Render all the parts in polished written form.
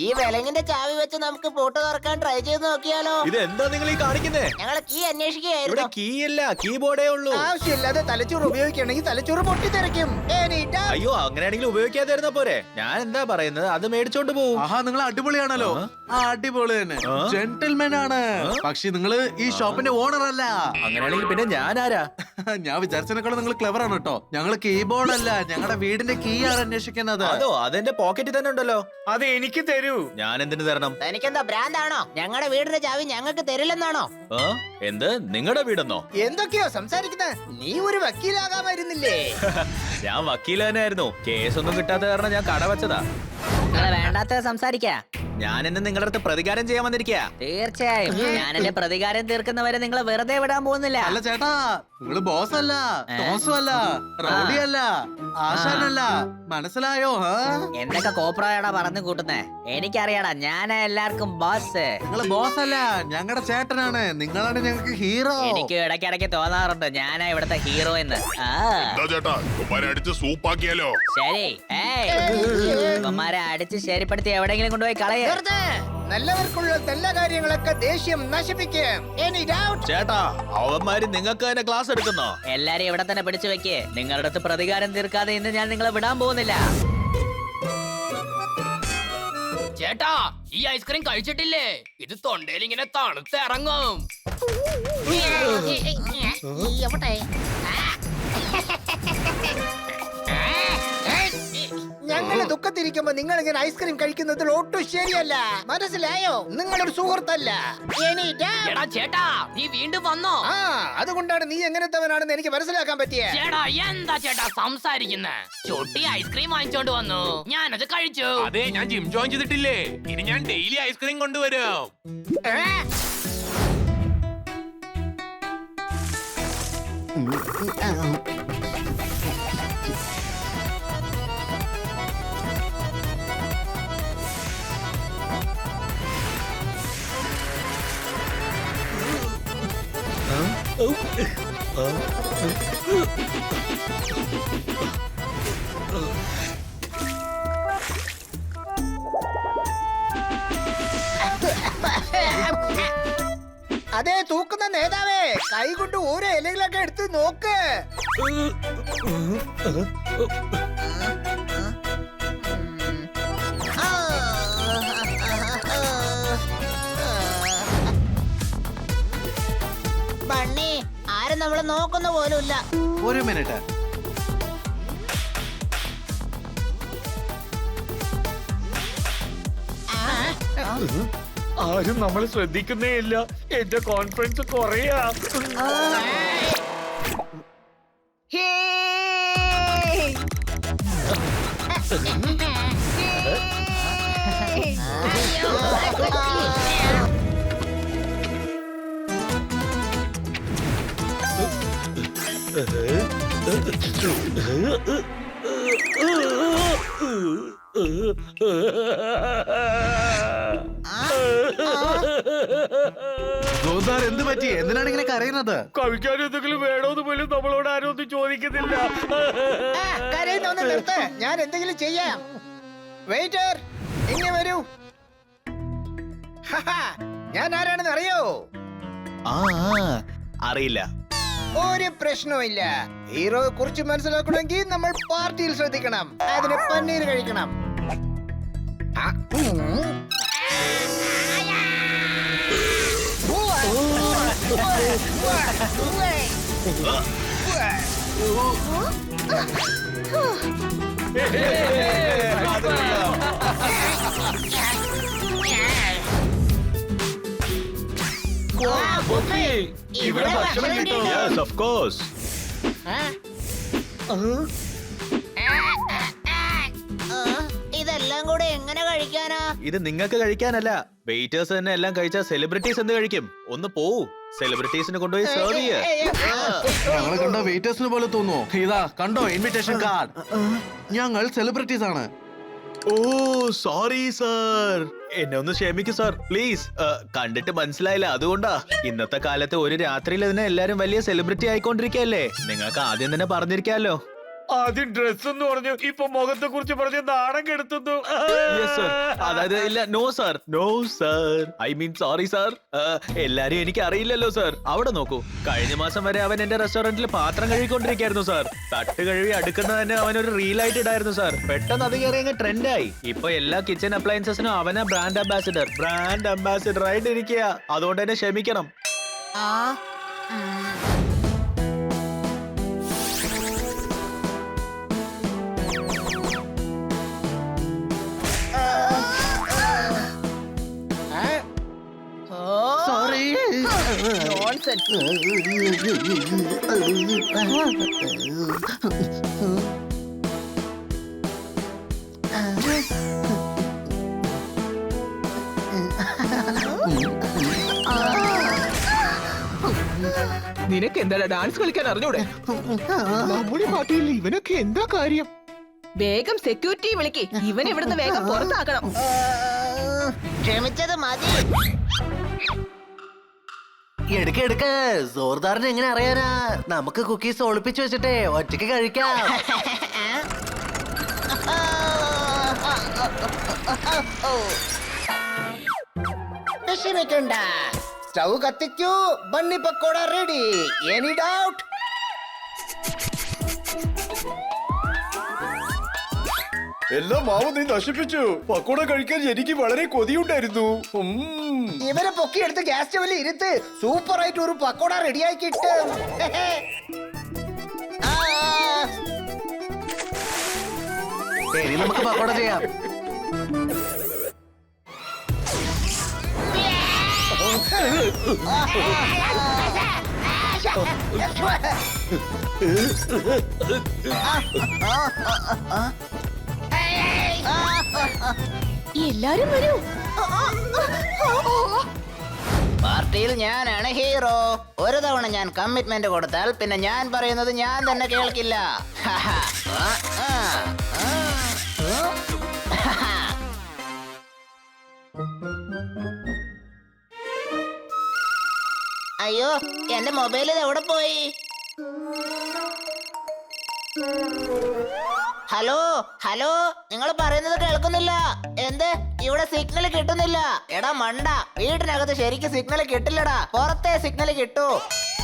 ഈ വിലങ്ങിന്റെ ചാവി വെച്ച് നമുക്ക് പൂട്ട് തുറക്കാൻ ട്രൈ ചെയ്ത് നോക്കിയാലോ? ഇത് എന്താ നിങ്ങൾ ഈ കാണിക്കുന്നേ? ഞങ്ങള് കീ ഇവിടെ അന്വേഷിക്കുകയായിരുന്നു. കീ അല്ല, കീബോർഡേ ഉള്ളൂ. ആവശ്യമില്ലാതെ തലച്ചോറ് ഉപയോഗിക്കണമെങ്കിൽ തലച്ചോറ് പൊട്ടിത്തെറിക്കും. അയ്യോ, അങ്ങനെയാണെങ്കിൽ ഉപയോഗിക്കാതിരുന്ന പോരെ. ഞാൻ എന്താ പറയുന്നത്, അത് മേടിച്ചോണ്ട് പോവും. ആഹാ, നിങ്ങൾ അടിപൊളിയാണല്ലോ. അടിപൊളി തന്നെ, ജെന്റിൽമാൻ ആണ്. പക്ഷെ നിങ്ങള് ഈ ഷോപ്പിന്റെ ഓണർ അല്ല. അങ്ങനെയാണെങ്കിൽ പിന്നെ ഞാൻ ആരാ? ഞാൻ വിചാരിച്ചതിനേക്കാളും നിങ്ങൾ ക്ലെവർ ആണ് കേട്ടോ. ഞങ്ങള് കീബോർഡ് അല്ല, ഞങ്ങളുടെ വീടിന്റെ കീ ആണ് അന്വേഷിക്കുന്നത്. അതോ, അതെന്റെ പോക്കറ്റിൽ തന്നെ ഉണ്ടല്ലോ. അത് എനിക്ക് തരൂ. ഞാൻ എന്തിനു തരണം? തനിക്കെന്താ ഭ്രാന്താണോ? ഞങ്ങളുടെ വീടിന്റെ ചാവി ഞങ്ങൾക്ക് തരില്ലെന്നാണോ? എന്ത്, നിങ്ങളുടെ വീടെന്നോ? എന്തൊക്കെയോ സംസാരിക്കുന്നത്? നീ ഒരു വക്കീലാകാമായിരുന്നില്ലേ? ഞാൻ വക്കീൽ തന്നെയായിരുന്നു. കേസൊന്നും കിട്ടാത്ത കാരണം ഞാൻ കട വെച്ചതാ. നിങ്ങള് വേണ്ടാത്ത സംസാരിക്കാ. ഞാൻ ഇന്ന് നിങ്ങളുടെ അടുത്ത് പ്രതികാരം ചെയ്യാൻ വന്നിരിക്കാ. തീർച്ചയായും ഞാൻ എന്റെ പ്രതികാരം തീർക്കുന്നവരെ നിങ്ങളെ വെറുതെ വിടാൻ പോകുന്നില്ല. അല്ല ചേട്ടാ, നിങ്ങള് ബോസ് അല്ല, ടോസും അല്ല, റൗഡി അല്ല, ആശാനല്ല. മനസ്സിലായോ? എന്തൊക്കെ കോപ്രായടാ പറഞ്ഞു കൂട്ടുന്നേ? എനിക്കറിയാടാ, ഞാനാ എല്ലാവർക്കും ബോസ്. നിങ്ങള് ബോസ് അല്ല, ഞങ്ങളുടെ ചേട്ടനാണ്. നിങ്ങളാണ് ഞങ്ങൾക്ക് ഹീറോ. എനിക്ക് ഇടയ്ക്കിടയ്ക്ക് തോന്നാറുണ്ട് ഞാനാ ഇവിടുത്തെ ഹീറോ എന്ന്. എന്താ ചേട്ടാ, ഇവന്മാരെ അടിച്ച് സൂപ്പാക്കിയാലോ? ശരി, ഇവന്മാരെ അടിച്ച് ശരിപ്പെടുത്തി എവിടെയെങ്കിലും കൊണ്ടുപോയി കളയ. നല്ലവർക്കുള്ള നല്ല കാര്യങ്ങളൊക്കെ ദേഷ്യം നശിപ്പിക്കും. ചേട്ടാ, അവന്മാര് നിങ്ങൾക്ക് തന്നെ ക്ലാസ് എടുക്കുന്നോ? എല്ലാരും ഇവിടെ തന്നെ പിടിച്ചു വെക്ക്. നിങ്ങളുടെ അടുത്ത് പ്രതികാരം തീർക്കാതെ ഇന്ന് ഞാൻ നിങ്ങളെ വിടാൻ പോകുന്നില്ല. ചേട്ടാ, ഈ ഐസ്ക്രീം കഴിച്ചിട്ടില്ലേ? ഇത് തൊണ്ടയിൽ ഇങ്ങനെ തണുത്തിറങ്ങും. ഞങ്ങള് ദുഃഖത്തിരിക്കുമ്പോ നിങ്ങൾ ഇങ്ങനെ ഐസ്ക്രീം കഴിക്കുന്നതിൽ ഒട്ടും ശരിയല്ല. മനസ്സിലായോ? നിങ്ങളൊരു സുഹൃത്തല്ല. എടാ ചേട്ടാ, നീ വീണ്ടും വന്നോ? ആ, അതുകൊണ്ടാണ് നീ എങ്ങനത്തവനാണെന്ന് എനിക്ക് മനസ്സിലാക്കാൻ പറ്റിയ. ചേട്ടാ, എന്താ ചേട്ടാ സംസാരിക്കുന്നേ? ചൊട്ടി ഐസ്ക്രീം വാങ്ങിച്ചോണ്ട് വന്നു, ഞാനത് കഴിച്ചു. അതെ, ഞാൻ ജിം ജോയിൻ ചെയ്തിട്ടില്ലേ? ഇനി ഞാൻ ഡെയിലി ഐസ്ക്രീം കൊണ്ടുവരും. അതെ, തൂക്കുന്ന നേതാവേ, കൈ കൊണ്ട് ഓരോ ഇലകളൊക്കെ എടുത്ത് നോക്ക്. ബണ്ണി, ആരും നമ്മളെ നോക്കുന്ന പോലുമില്ല. ഒരു മിനിറ്റ്. ആരും നമ്മൾ ശ്രദ്ധിക്കുന്നേ ഇല്ല. എന്റെ കോൺഫിഡൻസ് കുറയാ. ജോസാർ, എന്ത് പറ്റി? എന്തിനാണ് ഇങ്ങനെ കരയുന്നത്? കഴിക്കാൻ എന്തെങ്കിലും വേണോന്ന് പോലും നമ്മളോട് ആരും ഒന്നും ചോദിക്കുന്നില്ല. കരയുന്നൊന്ന് നിർത്ത്, ഞാൻ എന്തെങ്കിലും ചെയ്യാം. വെയിറ്റർ, ഇങ്ങനെ വരൂ. ഞാൻ ആരാണെന്ന് അറിയോ? അറിയില്ല. ഒരു പ്രശ്നവുമില്ല. ഹീറോയെ കുറിച്ച് മനസ്സിലാക്കണമെങ്കിൽ നമ്മൾ പാർട്ടിയിൽ ശ്രദ്ധിക്കണം. അതിന് പന്നീർ കഴിക്കണം. ഇവിടെ ഭക്ഷണം കിട്ടും. Yes, of course. ഇതെല്ലാം കൂടെ എങ്ങനെ കഴിക്കാനാ? ഇത് നിങ്ങൾക്ക് കഴിക്കാനല്ല, വെയിറ്റേഴ്സ് തന്നെ എല്ലാം കഴിച്ചാൽ സെലിബ്രിറ്റീസ് എന്ത് കഴിക്കും? ഒന്ന് പോവൂ, സെലിബ്രിറ്റീസിന് കൊണ്ടുപോയി സെർവ് ചെയ്യേ. ഞങ്ങളെ കണ്ട വെയിറ്റേഴ്സിന് പോലെ തോന്നുന്നു. ഇതാ കണ്ടോ ഇൻവിറ്റേഷൻ കാർഡ്. ഞങ്ങൾ സെലിബ്രിറ്റീസ് ആണ്. ഓ സോറി സർ, എന്നെ ഒന്ന് ക്ഷമിക്കൂ സർ പ്ലീസ്. കണ്ടിട്ട് മനസ്സിലായില്ല, അതുകൊണ്ടാ. ഇന്നത്തെ കാലത്ത് ഒരു രാത്രിയിൽ തന്നെ എല്ലാരും വലിയ സെലിബ്രിറ്റി ആയിക്കൊണ്ടിരിക്കല്ലേ. നിങ്ങൾക്ക് ആദ്യം തന്നെ പറഞ്ഞിരിക്കാലോ. ആദ്യം ഡ്രസ് എന്ന് പറഞ്ഞു, ഇപ്പൊ മുഖത്തെ കുറിച്ച് പറഞ്ഞ് നാണം കെടുത്തുന്നു. Yes, sir. അതായത് ഇല്ല, no sir, no sir, I mean sorry sir. എല്ലാരും എനിക്ക് അറിയില്ലല്ലോ സർ. അവിടെ നോക്കൂ, കഴിഞ്ഞ മാസം വരെ അവൻ എന്റെ റെസ്റ്റോറന്റിൽ പാത്രം കഴുകിക്കൊണ്ടിരിക്കായിരുന്നു സാർ. തട്ട് കഴുകി അടുക്കുന്നത് തന്നെ അവനൊരു റീലായിട്ട് ഇടായിരുന്നു സാർ. പെട്ടെന്ന് അത് കയറി അങ്ങ് ട്രെൻഡായി. ഇപ്പൊ എല്ലാ കിച്ചൺ അപ്ലയൻസസിനും അവനെ ബ്രാൻഡ് അംബാസിഡർ ആയിട്ട് ഇരിക്കുക. അതുകൊണ്ട് തന്നെ ക്ഷമിക്കണം. സോറി. നിനക്ക് എന്താ ഡാൻസ് കളിക്കാൻ അറിഞ്ഞൂടെ? നമ്മുടെ പാർട്ടിയിൽ ഇവനൊക്കെ എന്താ കാര്യം? വേഗം സെക്യൂരിറ്റി വിളിക്ക്, ഇവൻ ഇവിടുന്ന് വേഗം പുറത്താക്കണം. ക്ഷമിച്ചത് മതി. എടുക്ക സോർദാറിന് എങ്ങനെ അറിയാനാ? നമുക്ക് കുക്കീസ് ഒളിപ്പിച്ചു വെച്ചിട്ടേ ഒറ്റയ്ക്ക് കഴിക്കാം. വിഷമിക്കണ്ട, സ്റ്റൗ കത്തിക്കൂ, bunny pakoda ready. Any doubt? എല്ലാം മാവ് നീ നശിപ്പിച്ചു. പക്കോട കഴിക്കാൻ എനിക്ക് വളരെ കൊതിയുണ്ടായിരുന്നു. ഇവരെ പൊക്കിയെടുത്ത് ഗ്യാസ് സ്റ്റവിൽ ഇരുത്ത്. സൂപ്പർ ആയിട്ട് ഒരു പക്കോട റെഡിയായി കിട്ടും. ഇനി നമുക്ക് പക്കോട ചെയ്യാം. എല്ലാരും വരൂ. പാർട്ടിയിൽ ഞാനാണ് ഹീറോ. ഒരു തവണ ഞാൻ കമ്മിറ്റ്മെന്റ് കൊടുത്താൽ പിന്നെ ഞാൻ പറയുന്നത് ഞാൻ തന്നെ കേൾക്കില്ല. അയ്യോ, എന്റെ മൊബൈൽ എവിടെ പോയി? ഹലോ ഹലോ, നിങ്ങൾ പറയുന്നത് കേൾക്കുന്നില്ല. എന്ത്, ഇവിടെ സിഗ്നൽ കിട്ടുന്നില്ല? എടാ മണ്ട, വീട്ടിനകത്ത് ശരിക്കും സിഗ്നൽ കിട്ടില്ലടാ, പുറത്തെ സിഗ്നൽ കിട്ടൂ.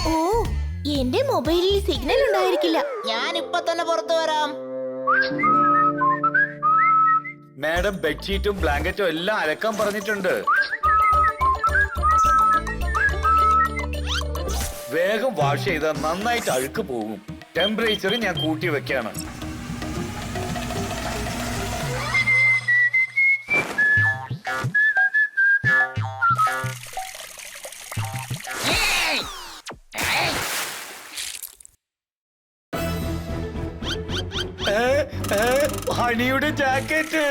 ഓ, എന്റെ മൊബൈലിൽ സിഗ്നൽ ഉണ്ടായിരിക്കില്ല. ഞാൻ ഇപ്പൊ തന്നെ പുറത്തു വരാം. മാഡം ബെഡ്ഷീറ്റും ബ്ലാങ്കറ്റും എല്ലാം അലക്കാൻ പറഞ്ഞിട്ടുണ്ട്. വേഗം വാഷ് ചെയ്താൽ നന്നായിട്ട് അഴുക്ക് പോകും. ടെമ്പറേച്ചർ ഞാൻ കൂട്ടി വെക്കാണ്. ഹണിയുടെ ജാക്കറ്റ്.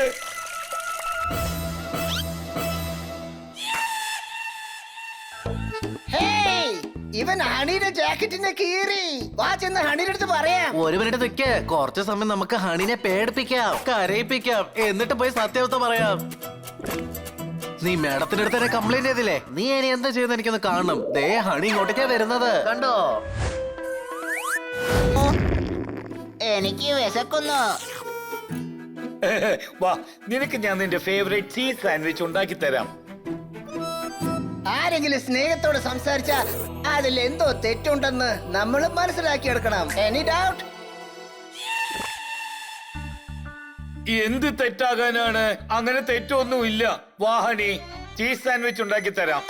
ഇവൻ ഹണിയുടെ ജാക്കറ്റിനെ കീറി. വാ, ചെന്ന് ഹണിയുടെ അടുത്ത് പറയാം. ഒരു മിനിറ്റ് നിൽക്ക്, കുറച്ച് സമയം നമുക്ക് ഹണിനെ പേടിപ്പിക്കാം, കരയിപ്പിക്കാം, എന്നിട്ട് പോയി സത്യാവസ്ഥ പറയാം. നീ മേഡത്തിന്റെ അടുത്ത് തന്നെ കംപ്ലൈന്റ് ചെയ്തില്ലേ? നീ ഇനി എന്താ ചെയ്യുന്ന എനിക്കൊന്ന് കാണണം. ദേ ഹണി ഇങ്ങോട്ടേക്കാ വരുന്നത്, കണ്ടോ? എനിക്ക് വിശക്കുന്നു. വാ, നിനക്ക് ഞാൻ നിന്റെ ഫേവറേറ്റ് ചീസ് സാൻഡ്വിച്ച് ഉണ്ടാക്കി തരാം. ആരെങ്കിലും സ്നേഹത്തോടെ സംസാരിച്ച അതിൽ എന്തോ തെറ്റുണ്ടെന്ന് നമ്മൾ മനസ്സിലാക്കിയെടുക്കണം. Any doubt? എന്ത് തെറ്റാകാനാണ്? അങ്ങനെ തെറ്റൊന്നുമില്ല. വാ ഹണി, ചീസ് സാൻഡ്വിച്ച് ഉണ്ടാക്കി തരാം.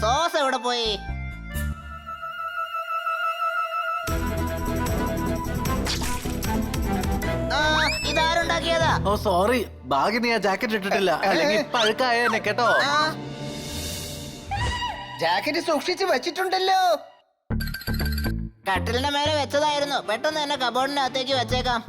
സോസ് എവിടെ പോയി? ഇതാരുണ്ടാക്കിയതാ? ഓ സോറി, ബാഗ് നീ ആ ജാക്കറ്റ് ഇട്ടിട്ടില്ല, അല്ലെങ്കിൽ പഴുക്കായേനെ കേട്ടോ. ജാക്കറ്റ് സൂക്ഷിച്ച് വെച്ചിട്ടുണ്ടല്ലോ. കട്ടിലിന്റെ മേലെ വെച്ചതായിരുന്നു. പെട്ടെന്ന് തന്നെ കബോർഡിനകത്തേക്ക് വെച്ചേക്കാം.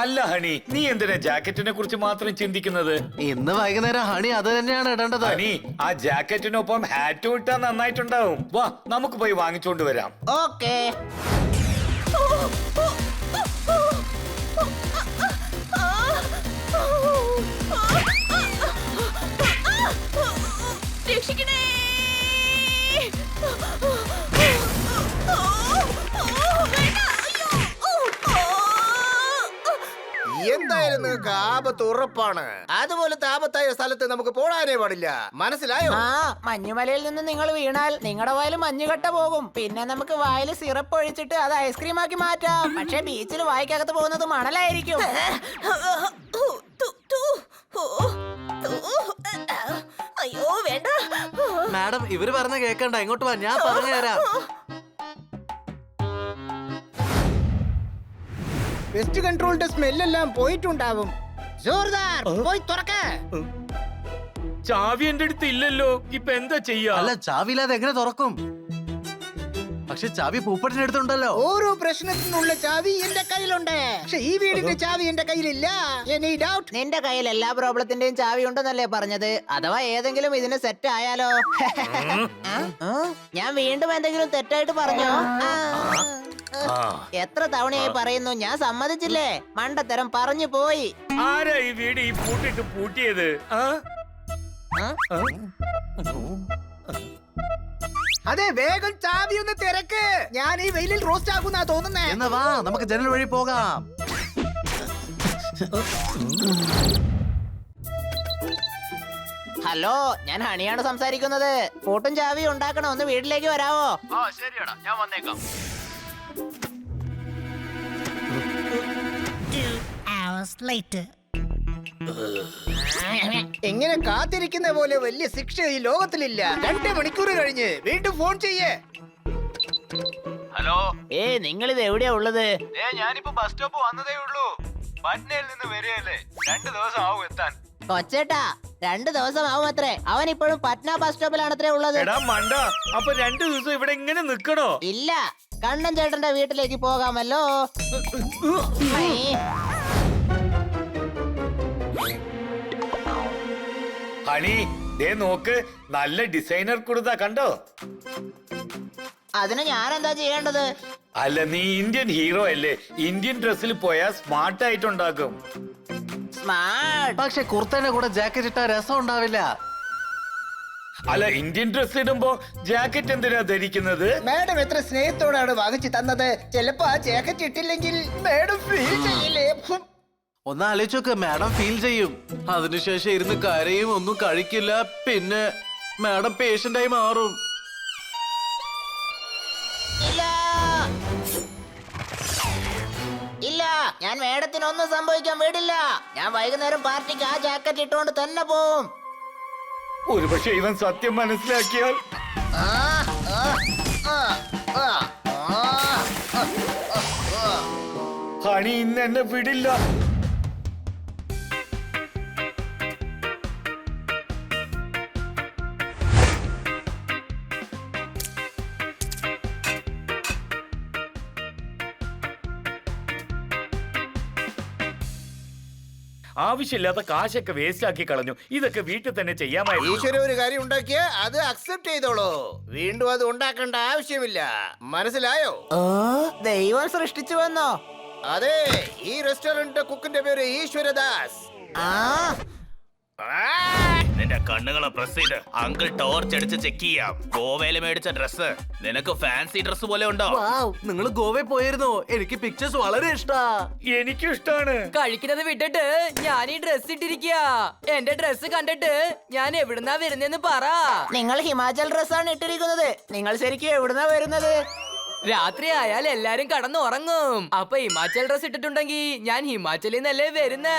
അല്ല ഹണി, നീ എന്തിനാ ജാക്കറ്റിനെ കുറിച്ച് മാത്രം ചിന്തിക്കുന്നത്? ഇന്ന് വൈകുന്നേരം ഹണി അത് തന്നെയാണ് ഇടേണ്ടത്. ഹണി, ആ ജാക്കറ്റിനൊപ്പം ഹാറ്റും ഇട്ടാ നന്നായിട്ടുണ്ടാവും. വാ, നമുക്ക് പോയി വാങ്ങിച്ചോണ്ട് വരാം. ഓക്കേ. രക്ഷിക്കണേ. എന്തായാലും നിങ്ങൾക്ക് ആപത്ത് ഉറപ്പാണ്. അതുപോലത്തെ ആപത്തായ സ്ഥലത്ത് നമുക്ക് പോടാനേ പാടില്ല, മനസ്സിലായോ? ആ മഞ്ഞുമലയിൽ നിന്ന് നിങ്ങൾ വീണാൽ നിങ്ങളുടെ വായിൽ മഞ്ഞുകട്ട പോകും. പിന്നെ നമുക്ക് വായിൽ സിറപ്പ് ഒഴിച്ചിട്ട് അത് ഐസ്ക്രീം ആക്കി മാറ്റാം. പക്ഷെ ബീച്ചിൽ വായിക്കകത്ത് പോകുന്നത് മണലായിരിക്കും. അയ്യോ വേണ്ട. മാഡം ഇവര് പറഞ്ഞ കേക്കണ്ട, ഇങ്ങോട്ട് വാ, ഞാൻ പറഞ്ഞു തരാം. പെസ്റ്റ് കൺട്രോളിന്റെ സ്മെല്ലെല്ലാം പോയിട്ടുണ്ടാവും. ജോർദാർ പോയി തുറക്ക. ചാവി എന്റെ അടുത്ത് ഇല്ലല്ലോ, ഇപ്പൊ എന്താ ചെയ്യാ? അല്ല, ചാവില്ലാതെ എങ്ങനെ തുറക്കും? പക്ഷെ ചാവി പൂപ്പട്ടിന്റെ അടുത്തുണ്ടല്ലോ. ഓരോ പ്രശ്നത്തിനുള്ള ചാവി എന്റെ കയ്യിലുണ്ട്, പക്ഷെ ഈ വീടിന്റെ ചാവി എന്റെ കയ്യിലില്ല. Any doubt? നിന്റെ കയ്യിൽ എല്ലാ പ്രോബ്ലത്തിന്റെയും ചാവി ഉണ്ടെന്നല്ലേ പറഞ്ഞത്? അഥവാ ഏതെങ്കിലും ഇതിന് സെറ്റ് ആയാലോ? ഞാൻ വീണ്ടും എന്തെങ്കിലും തെറ്റായിട്ട് പറഞ്ഞോ? എത്ര തവണയായി പറയുന്നു, ഞാൻ സമ്മതിച്ചില്ലേ? മണ്ടത്തരം പറഞ്ഞു പോയി. ആരാ ഈ വീട് ഈ പൂട്ടിട്ട് പൂട്ടിയത്? അതെ, വേഗം ചാവി ഒന്ന് തിരക്ക്. ഞാൻ ഈ വെയിലിൽ റോസ്റ്റ് ആകുന്നാ തോന്നുന്നേ. എന്നാ വാ, നമുക്ക് ജനൽ വഴി പോകാം. ഹലോ, ഞാൻ ഹണിയാണ് സംസാരിക്കുന്നത്. പൂട്ടും ചാവി ഉണ്ടാക്കണം, ഒന്ന് വീട്ടിലേക്ക് വരാവോ? ശരിയാടാ, ഞാൻ വന്നേക്കാം. എങ്ങനെ കാത്തിരിക്കുന്ന പോലെ വലിയ ശിക്ഷ ഈ ലോകത്തിലില്ല. 2 മണിക്കൂർ കഴിഞ്ഞ് വീണ്ടും ഫോൺ ചെയ്യേ. ഹലോ, നിങ്ങൾ ഇത് എവിടെയാ ഉള്ളത്? ഞാനിപ്പോ ബസ് സ്റ്റോപ്പ് വന്നതേ ഉള്ളൂ. പറ്റ്നയിൽ നിന്ന് വരികയല്ലേ, 2 ദിവസം ആവും എത്താൻ. കൊച്ചേട്ടാ, 2 ദിവസം ആവും അത്രേ. അവൻ ഇപ്പോഴും പറ്റ്ന ബസ് സ്റ്റോപ്പിലാണത്രേ ഉള്ളത്. എടാ മണ്ട, അപ്പൊ 2 ദിവസം ഇവിടെ ഇങ്ങനെ നിക്കണോ? ഇല്ല, കണ്ണൻ ചേട്ടന്റെ വീട്ടിലേക്ക് പോകാമല്ലോ. ഹണി, ദേ നോക്ക്, നല്ല ഡിസൈനർ കുടുത കണ്ടോ? അതിന് ഞാൻ എന്താ ചെയ്യേണ്ടത്? അല്ല, നീ ഇന്ത്യൻ ഹീറോ അല്ലേ, ഇന്ത്യൻ ഡ്രസ്സിൽ പോയാൽ സ്മാർട്ട് ആയിട്ടുണ്ടാക്കും. സ്മാർട്ട്. പക്ഷെ കുർത്തേന്റെ കൂടെ ജാക്കറ്റ് ഇട്ടാ രസം ഉണ്ടാവില്ല. അല്ല, ഇന്ത്യൻ ഡ്രസ് ഇടുമ്പോ ജാക്കറ്റ് എന്തിനാ ധരിക്കുന്നത്? മാഡം എത്ര സ്നേഹത്തോടാണ് വാങ്ങിച്ചു തന്നത്. ചിലപ്പോ ആ ജാക്കറ്റ് ഇട്ടില്ലെങ്കിൽ മാഡം ഫീൽ ചെയ്യില്ലേ? ഒന്ന് ആലോചിച്ചോക്ക്, മാഡം ഫീൽ ചെയ്യും. അതിനുശേഷം ഇരുന്ന് കരയും, ഒന്നും കഴിക്കില്ല, പിന്നെ മാഡം പേഷ്യന്റായി മാറും. ഇല്ല ഇല്ല, ഞാൻ മേഡത്തിനൊന്നും സംഭവിക്കാൻ വിടില്ല. ഞാൻ വൈകുന്നേരം പാർട്ടിക്ക് ആ ജാക്കറ്റ് ഇട്ടുകൊണ്ട് തന്നെ പോവും. ഒരുപക്ഷെ ഇവൻ സത്യം മനസ്സിലാക്കിയാൽ. ഹണി ഇന്ന് എന്നെ വിടില്ല. ആവശ്യമില്ലാത്ത കാശൊക്കെ വേസ്റ്റ് ആക്കി കളഞ്ഞു. ഇതൊക്കെ വീട്ടിൽ തന്നെ ചെയ്യാമായിരുന്നു. ഈശ്വര ഒരു കാര്യം ഉണ്ടാക്കിയ അത് അക്സെപ്റ്റ് ചെയ്തോളൂ. വീണ്ടും അത് ഉണ്ടാക്കേണ്ട ആവശ്യമില്ല, മനസ്സിലായോ? ദൈവം സൃഷ്ടിച്ചു വന്നോ? അതെ, ഈ റെസ്റ്റോറന്റ് കുക്കിന്റെ പേര് ഈശ്വരദാസ്. നിന്റെ കണ്ണുകളെ പ്രസ് ചെയ്ത് അങ്കിൾ ടോർച്ച് അടിച്ച് ചെക്ക് ചെയ്യാം. ഗോവയില് മേടിച്ച ഡ്രസ് നിനക്ക് ഫാൻസി ഡ്രസ് പോലെ ഉണ്ടോ? നിങ്ങൾ ഗോവയിൽ പോയിരുന്നോ? എനിക്ക് പിക്ചേഴ്സ് വളരെ ഇഷ്ടാ. എനിക്കും ഇഷ്ടാണ്. കഴിക്കുന്നത് വിട്ടിട്ട് ഞാൻ ഈ ഡ്രസ് ഇട്ടിരിക്കുക. എന്റെ ഡ്രസ് കണ്ടിട്ട് ഞാൻ എവിടുന്നാ വരുന്നെന്ന് പറ. നിങ്ങൾ ഹിമാചൽ ഡ്രസ്സാണ് ഇട്ടിരിക്കുന്നത്. നിങ്ങൾ ശരിക്കും എവിടുന്നാ വരുന്നത്? രാത്രി ആയാൽ എല്ലാരും കടന്നുറങ്ങും. അപ്പൊ ഹിമാചൽ ഡ്രസ് ഇട്ടിട്ടുണ്ടെങ്കിൽ ഞാൻ ഹിമാചലിൽ നിന്നല്ലേ വരുന്നേ.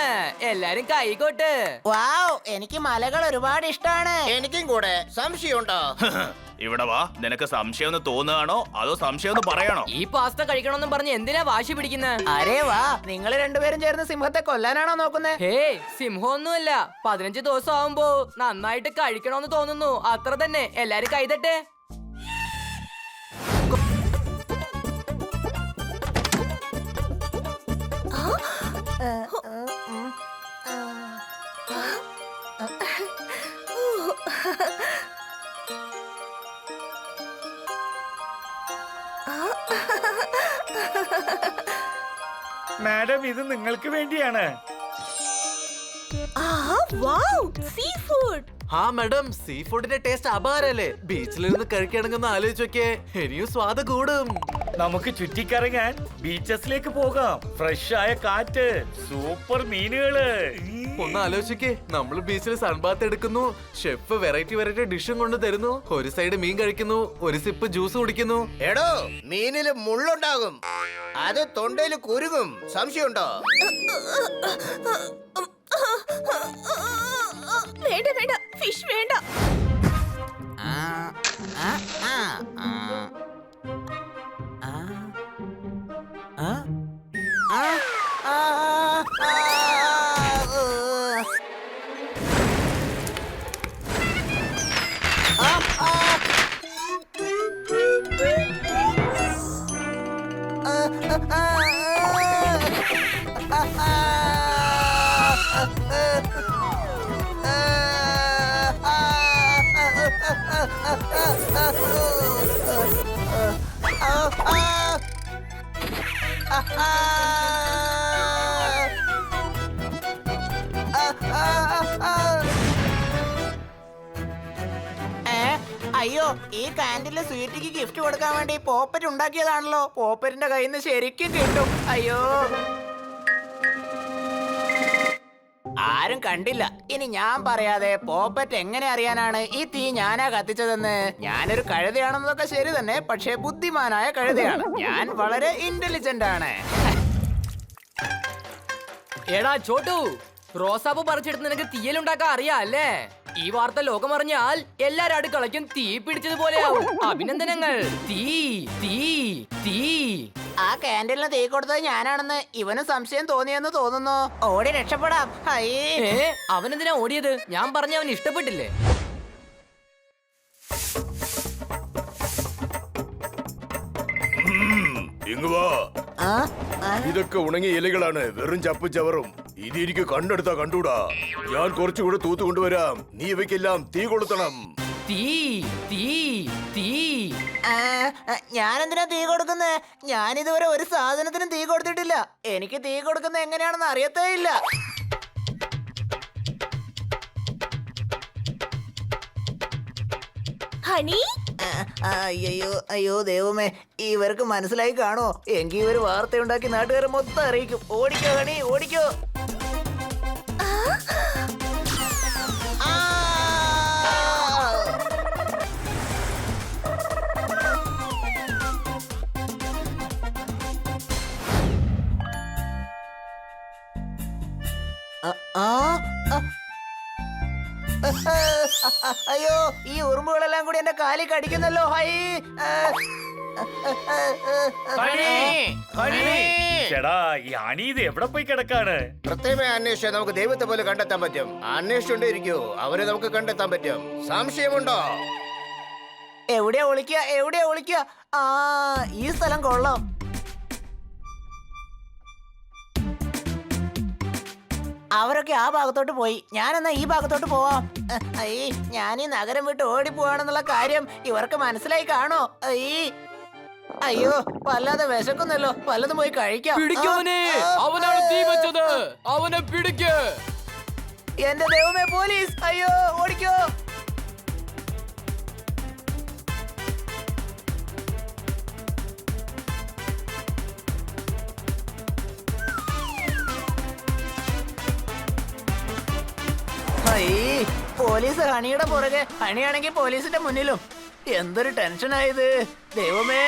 എല്ലാരും കൈകോട്ട്. വാവ്, എനിക്ക് മലകൾ ഒരുപാട് ഇഷ്ടാണ്. എനിക്കും കൂടെ. സംശയമുണ്ടോ? ഇവിടെ വാ. നിനക്ക് സംശയം ഒന്ന് തോന്നുകയാണോ അതോ സംശയം ഒന്ന് പറയണോ? ഈ പാസ്ത കഴിക്കണമെന്നും പറഞ്ഞ് എന്തിനാ വാശി പിടിക്കുന്നത്? അരേ വാ, നിങ്ങൾ രണ്ടുപേരും ചേർന്ന് സിംഹത്തെ കൊല്ലാനാണോ നോക്കുന്നത്? ഹേ, സിംഹമൊന്നുമല്ല. 15 ദിവസം ആവുമ്പോ നന്നായിട്ട് കഴിക്കണമെന്ന് തോന്നുന്നു, അത്ര തന്നെ. എല്ലാരും കൈതട്ടെ. മാഡം, ഇത് നിങ്ങൾക്ക് വേണ്ടിയാണ്. Wow, sea food. ആ മാഡം സീ ഫുഡിന്റെ ടേസ്റ്റ് അപാരല്ലേ? ബീച്ചിലിരുന്ന് കഴിക്കണമെന്ന് ആലോചിച്ച് നോക്കിയേ, ഇനിയും സ്വാദ് കൂടും. നമുക്ക് ചുറ്റിക്കറങ്ങാൻ ബീച്ചസിലേക്ക് പോകാം. ഫ്രഷ് ആയ കാറ്റ്, സൂപ്പർ മീനുകള്. ഒന്ന് ആലോചിക്കേ, നമ്മൾ ബീച്ചിൽ സൺബാത്ത് എടുക്കുന്നു, ഷെഫ് വെറൈറ്റി ഡിഷും കൊണ്ട് തരുന്നു, ഒരു സൈഡ് മീൻ കഴിക്കുന്നു, ഒരു സിപ്പ് ജ്യൂസ് കുടിക്കുന്നു. എടോ, മീനില് മുള്ളുണ്ടാകും, അത് തൊണ്ടയിൽ കുരുങ്ങും. സംശയമുണ്ടോ? വേണ്ട വേണ്ട, ഫിഷ് വേണ്ട. ആ, ആ, ആ, ആ. ആ, ആ, ആ, ആ, ആ, അയ്യോ, ഈ കാന്റീനിലെ സ്വീറ്റിക്ക് ഗിഫ്റ്റ് കൊടുക്കാൻ വേണ്ടി പോപ്പറ്റ് ഉണ്ടാക്കിയതാണല്ലോ. പോപ്പറ്റിന്റെ കയ്യിൽ നിന്ന് ശരിക്കും കിട്ടും. അയ്യോ, ആരും കണ്ടില്ല. ഇനി ഞാൻ പറയാതെ പോപ്പറ്റ് എങ്ങനെ അറിയാനാണ് ഈ തീ ഞാനാ കത്തിച്ചതെന്ന്? ഞാനൊരു കഴുതയാണെന്നതൊക്കെ ശരി തന്നെ, പക്ഷേ ബുദ്ധിമാനായ കഴുതയാണ് ഞാൻ. വളരെ ഇന്റലിജന്റ് ആണ്. എടാ ചോട്ടു, റോസാപ്പൂ പറിച്ചെടുത്ത് നിനക്ക് തീയലുണ്ടാക്കാൻ അറിയാം അല്ലേ? ഈ വാർത്ത ലോകം അറിഞ്ഞാൽ എല്ലാരും അടുക്കളയ്ക്കും തീ പിടിച്ചതുപോലെയാവും. അഭിനന്ദനങ്ങൾ. തീ തീ തീ. ആ കാന്റീനിൽ തീ കൊടുത്തത് ഞാനാണെന്ന് ഇവന് സംശയം തോന്നിയെന്ന് തോന്നുന്നു. ഓടി രക്ഷപ്പെടാം. അവനെന്തിനാ ഓടിയത്? ഞാൻ പറഞ്ഞ അവൻ ഇഷ്ടപ്പെട്ടില്ലേ? ഇങ്ങ് വാ. ഇതൊക്കെ ഉണങ്ങിയ ഇലകളാണ്, വെറും ചപ്പ് ചവറും. ഇത് എനിക്ക് കണ്ടെടുത്താ കണ്ടൂടാ. ഞാൻ കുറച്ചുകൂടെ തൂത്ത് കൊണ്ടുവരാം. നീ ഇവയ്ക്കെല്ലാം തീ കൊളുത്തണം. തീ തീ തീ. ഞാനെന്തിനാ തീ കൊടുക്കുന്നത്? ഞാൻ ഇതുവരെ ഒരു സാധനത്തിനും തീ കൊടുത്തിട്ടില്ല. എനിക്ക് തീ കൊടുക്കുന്നത് എങ്ങനെയാണെന്ന് അറിയത്തേ ഇല്ല. ഹണി, അയ്യോ അയ്യോ ദൈവമേ, ഇവർക്ക് മനസ്സിലായി കാണോ? എങ്കിൽ ഇവര് വാർത്തയുണ്ടാക്കി നാട്ടുകാരെ മൊത്തം അറിയിക്കും. ഓടിക്കോ ഹണി, ഓടിക്കോ. അയ്യോ, ഈ ഉറുമ്പുകളെല്ലാം കൂടി എന്റെ കാലിൽ കടിക്കുന്നല്ലോ. ഹൈ, ചേടാ, ഈ അണി ഇത് എവിടെ പോയി കിടക്കാണ്? കൃത്യമായി അന്വേഷിച്ചാൽ നമുക്ക് ദൈവത്തെ പോലെ കണ്ടെത്താൻ പറ്റും. അന്വേഷിച്ചുകൊണ്ടിരിക്കൂ, അവരെ നമുക്ക് കണ്ടെത്താൻ പറ്റും. സംശയമുണ്ടോ? എവിടെയാ ഒളിക്കുക? എവിടെയാ ഒളിക്കുക? ആ, ഈ സ്ഥലം കൊള്ളാം. അവരൊക്കെ ആ ഭാഗത്തോട്ട് പോയി. ഞാനെന്നാ ഈ ഭാഗത്തോട്ട് പോവാം. ഞാൻ ഈ നഗരം വിട്ട് ഓടിപ്പോവാണെന്നുള്ള കാര്യം ഇവർക്ക് മനസ്സിലായി കാണോ? അയ്യോ, വല്ലാതെ വിശക്കുന്നല്ലോ. വല്ലതും പോയി കഴിക്കാം. പിടിക്കോനെ, അവനാണ് തീ വെച്ചത്. അവനെ പിടിക്ക്. എന്റെ ദൈവമേ, പോലീസ്! അയ്യോ, ഓടിക്കോ. പോലീസ് ഹണിയുടെ പുറകെ, ഹണിയാണെങ്കിൽ പോലീസിന്റെ മുന്നിലും. എന്തൊരു ടെൻഷനായത് ദൈവമേ.